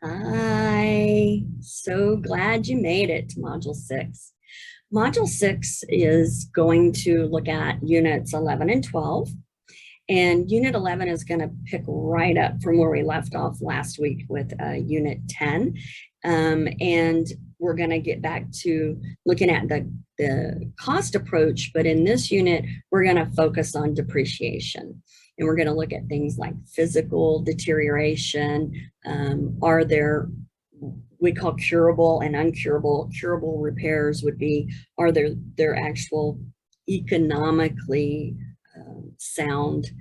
Hi, so glad you made it to Module 6. Module 6 is going to look at Units 11 and 12, and Unit 11 is going to pick right up from where we left off last week with Unit 10, and we're going to get back to looking at the cost approach, but in this unit, we're going to focus on depreciation. And we're going to look at things like physical deterioration. Are there, we call curable and uncurable. Curable repairs would be, are there actual economically sound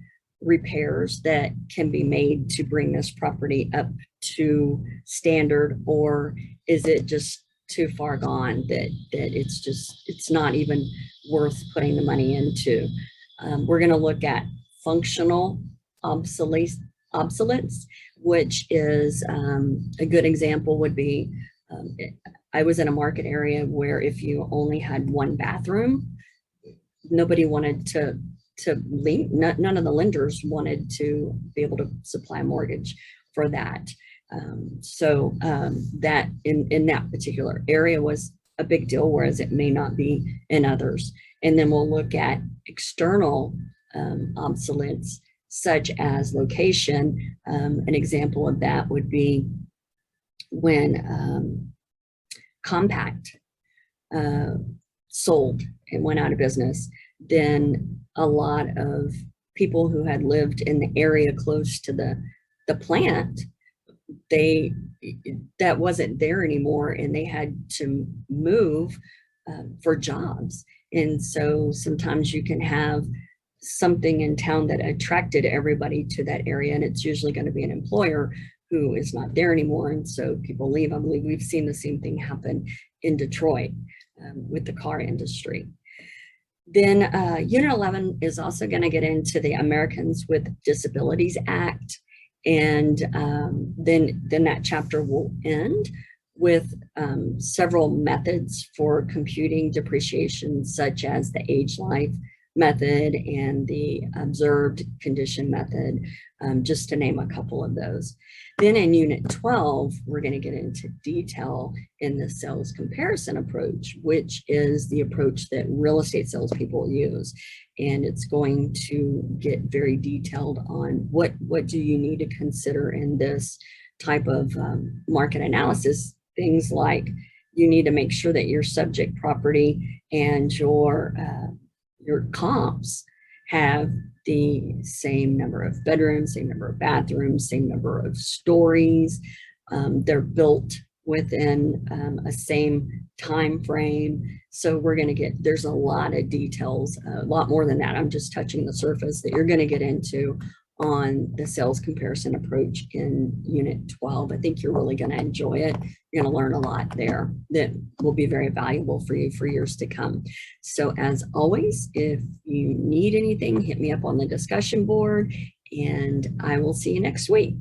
repairs that can be made to bring this property up to standard, or is it just too far gone that it's not even worth putting the money into? We're going to look at functional obsolescence, which is a good example would be, I was in a market area where if you only had one bathroom, nobody wanted to lend, none of the lenders wanted to be able to supply a mortgage for that. That in that particular area was a big deal, whereas it may not be in others. And then we'll look at external obsolescence, such as location. An example of that would be when Compact sold and went out of business. Then a lot of people who had lived in the area close to the plant, that wasn't there anymore, and they had to move for jobs. And so sometimes you can have something in town that attracted everybody to that area, and it's usually going to be an employer who is not there anymore, and so people leave. I believe we've seen the same thing happen in Detroit with the car industry. Then Unit 11 is also going to get into the Americans with Disabilities Act, and then that chapter will end with several methods for computing depreciation, such as the age-life method and the observed condition method, just to name a couple of those. Then in Unit 12, we're going to get into detail in the sales comparison approach, which is the approach that real estate salespeople use. And it's going to get very detailed on what do you need to consider in this type of market analysis. Things like you need to make sure that your subject property and your comps have the same number of bedrooms, same number of bathrooms, same number of stories. They're built within a same time frame. So we're going to get, there's a lot of details, a lot more than that. I'm just touching the surface that you're going to get into on the sales comparison approach in Unit 12. I think you're really going to enjoy it. You're going to learn a lot there that will be very valuable for you for years to come. So as always, if you need anything, hit me up on the discussion board, and I will see you next week.